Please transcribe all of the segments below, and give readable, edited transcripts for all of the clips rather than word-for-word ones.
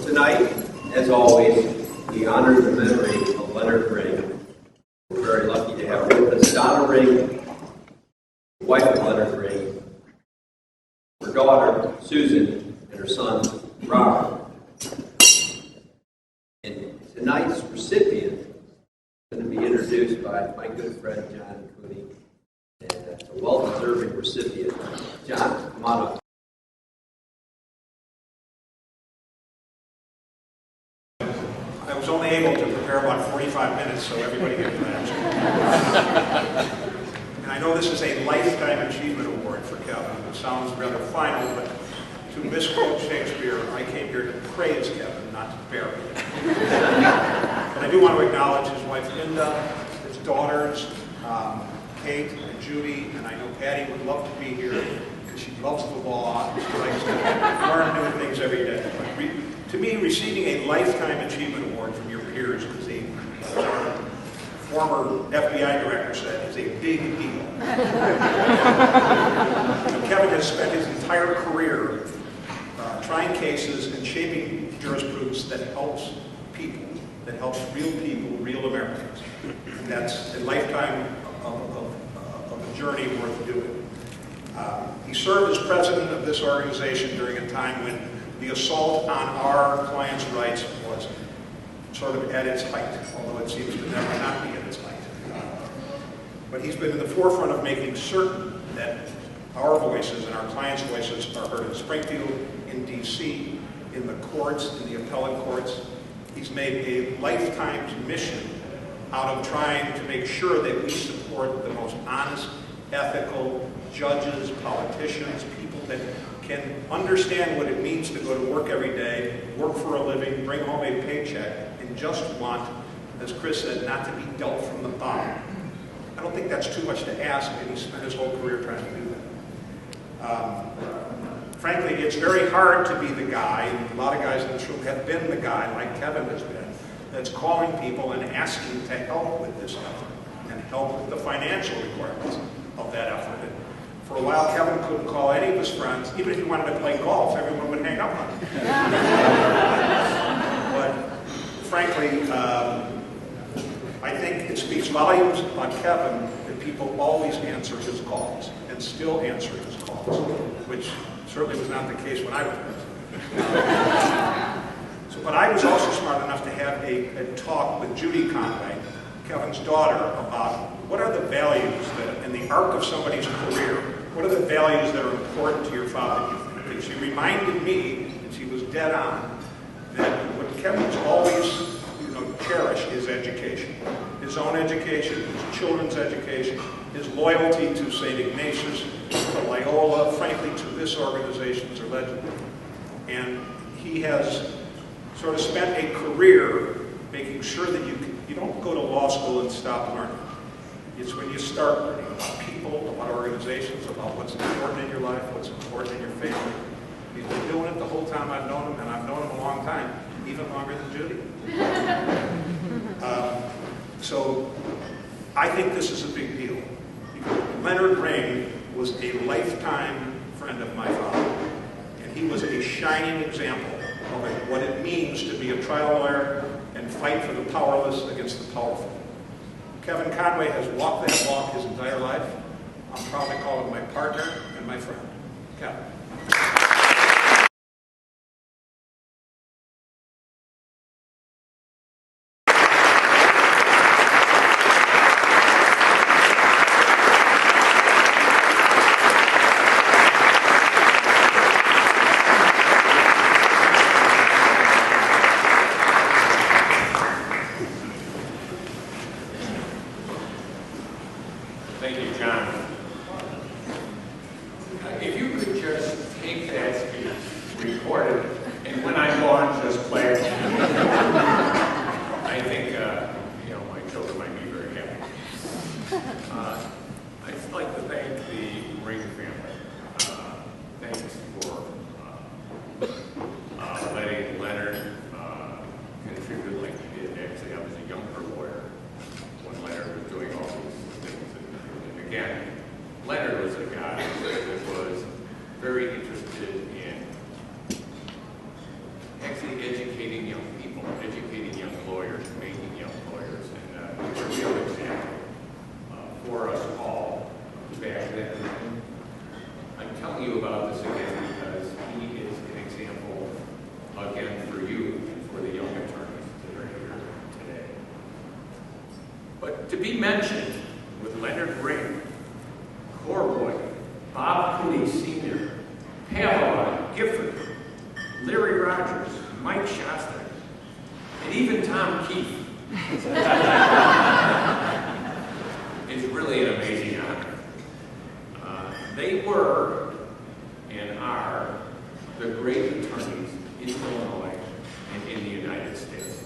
Tonight, as always, we honor the memory of Leonard Ring. We're very lucky to have with us Donna Ring, wife of Leonard Ring, her daughter, Susan, and her son, Robert. And tonight's recipient is going to be introduced by my good friend, John Cooney, and a well-deserving recipient. John, come on up. I was only able to prepare about 45 minutes, so everybody gets an answer. And I know this is a Lifetime Achievement Award for Kevin. It sounds rather final, but to misquote Shakespeare, I came here to praise Kevin, not to bury him. But I do want to acknowledge his wife, Linda, his daughters, Kate and Judy, and I know Patty would love to be here because she loves the law and she likes to learn new things every day. But to me, receiving a Lifetime Achievement Award from your peers is as our former FBI director said, is a big deal. Kevin has spent his entire career trying cases and shaping jurisprudence that helps people, that helps real people, real Americans. And that's a lifetime of a journey worth doing. He served as president of this organization during a time when the assault on our clients' rights was sort of at its height, although it seems to never not be at its height. But he's been in the forefront of making certain that our voices and our clients' voices are heard in Springfield, in D.C., in the courts, in the appellate courts. He's made a lifetime's mission out of trying to make sure that we support the most honest, ethical judges, politicians, people that can understand what it means to go to work every day, work for a living, bring home a paycheck, and just want, as Chris said, not to be dealt from the bottom. I don't think that's too much to ask, and he spent his whole career trying to do that. Frankly, it's very hard to be the guy, and a lot of guys in this room have been the guy, like Kevin has been, that's calling people and asking to help with this effort, and help with the financial requirements of that effort. And for a while, Kevin couldn't call any of his friends. Even if he wanted to play golf, everyone would hang up on him. But frankly, I think it speaks volumes about Kevin that people always answer his calls and still answer his calls, which certainly was not the case when I was president. But I was also smart enough to have a talk with Judy Conway, Kevin's daughter, about what are the values that, in the arc of somebody's career, what are the values that are important to your father? And she reminded me, and she was dead on, that what Kevin's always cherished is education. His own education, his children's education, his loyalty to St. Ignatius, to Loyola, frankly to this organization's legendary. And he has sort of spent a career making sure that you don't go to law school and stop learning. It's when you start learning about people, about organizations, about what's important in your life, what's important in your family. He's been doing it the whole time I've known him, and I've known him a long time, even longer than Judy. So I think this is a big deal. Leonard Ring was a lifetime friend of my father, and he was a shining example of what it means to be a trial lawyer and fight for the powerless against the powerful. Kevin Conway has walked that walk his entire life. I'm proud to call him my partner and my friend. Kevin. Thank you, John. If you could just take that speech, record it, and when I'm gone, just play it. I think, my children might be very happy. I'd like to thank the Ring family. Thanks for letting Leonard contribute like he did. Actually, I was a younger lawyer when Leonard was doing all these things. And again, Leonard was a guy that was very interested in actually actually educating young people, educating young lawyers, making young lawyers, and he's a real example for us all back then. I'm telling you about this again because he is an example, again, for you and for the young attorneys that are here today. But to be mentioned with Leonard Ring, Corboy, Bob Cooney Sr., Pavlov, Gifford, Larry Rogers, Mike Shostak, and even Tom Keefe is really an amazing honor. They were and are the great attorneys in Illinois and in the United States.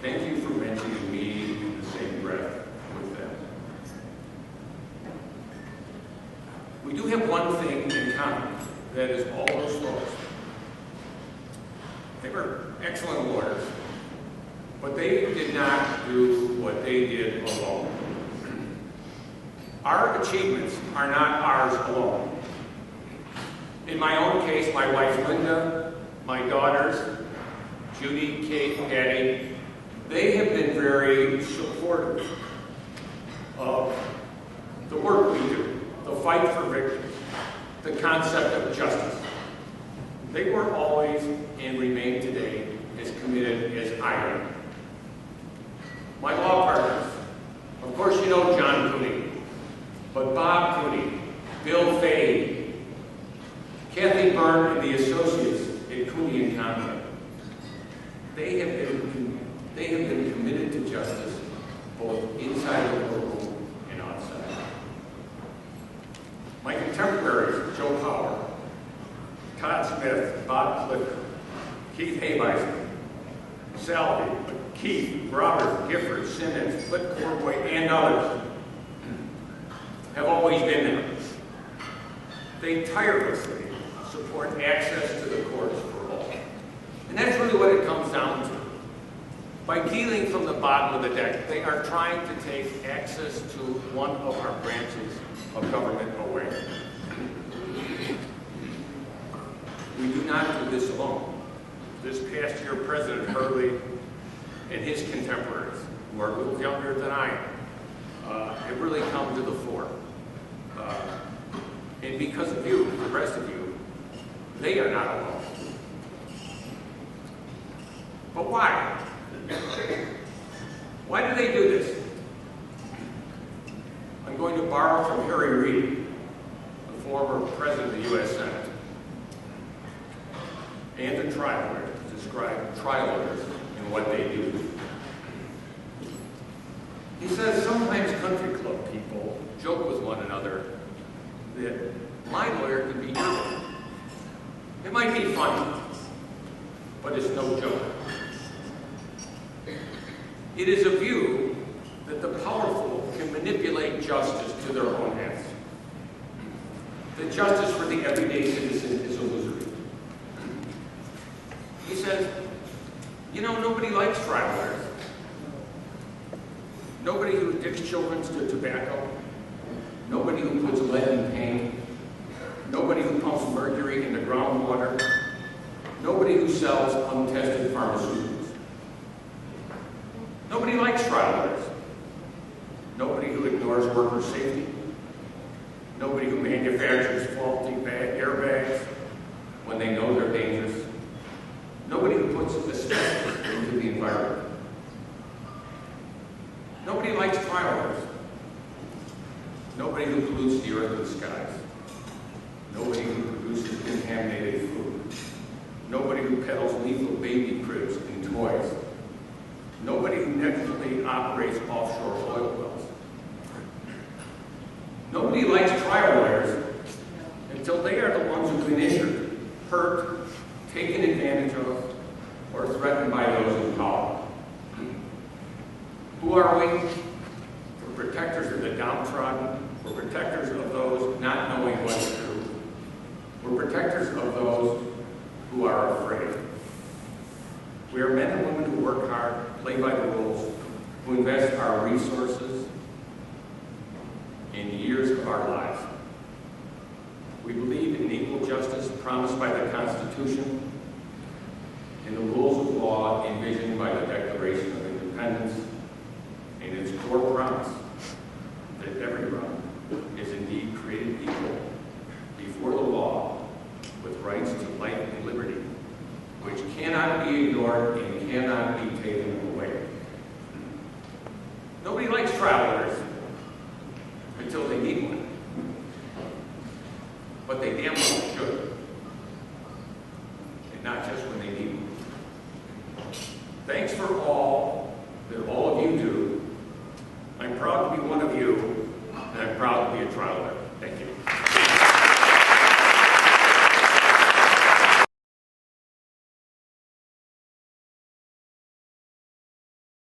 Thank you for mentioning me in the same breath with them. We do have one thing in common, that is all those folks. They were excellent lawyers, but they did not do what they did alone. Our achievements are not ours alone. In my own case, my wife Linda, my daughters, Judy, Kate, Patty, they have been very supportive of the work we do, the fight for victory, the concept of justice. They were always and remain today as committed as I am. My law partners, of course you know John Cooney, but Bob Cooney, Bill Fade, Kathy Byrne and the associates at Cooney and Conway, they have been committed to justice both inside the courtroom and outside. My contemporaries, Joe Power, Todd Smith, Bob Clifford, Keith Habeisen, Salvi, Keith, Robert, Gifford, Simmons, Flip Corboy, and others have always been there. They tirelessly support access to the courts for all. And that's really what it comes down to. By dealing from the bottom of the deck, they are trying to take access to one of our branches of government away. We do not do this alone. This past year, President Hurley and his contemporaries, who are a little younger than I am, have really come to the fore. And because of you, the rest of you, they are not alone. But why? Why do they do this? I'm going to borrow from Harry Reid, the former president of the U.S. Senate, and a trial lawyer, to describe trial lawyers and what they do. He says sometimes country club people joke with one another that my lawyer could be your lawyer. It might be funny, but it's no joke. It is a view that the powerful can manipulate justice to their own ends. That justice for the everyday citizen is illusory. He says, you know, nobody likes trial lawyers. Nobody who addicts children to tobacco. Nobody who puts lead in paint. Nobody who pumps mercury into groundwater. Nobody who sells untested pharmaceuticals. Nobody likes trial lawyers. Nobody who ignores worker safety. Nobody who manufactures faulty airbags when they know they're dangerous. Nobody who puts asbestos into the environment. Nobody likes trial lawyers. Nobody who pollutes the earth and skies. Nobody who produces contaminated food. Nobody who peddles lethal baby cribs and toys. Nobody who negligently operates offshore oil wells. Nobody likes trial lawyers until they are the ones who've been injured, hurt, taken advantage of, or threatened by those in power. Who are we? We're protectors of the downtrodden. We're protectors of those not knowing what to do. We're protectors of those who are afraid. We are men and women who work hard, play by the rules, who invest our resources in years of our lives. We believe in equal justice promised by the Constitution, cannot be ignored and cannot be taken away. Nobody likes travelers,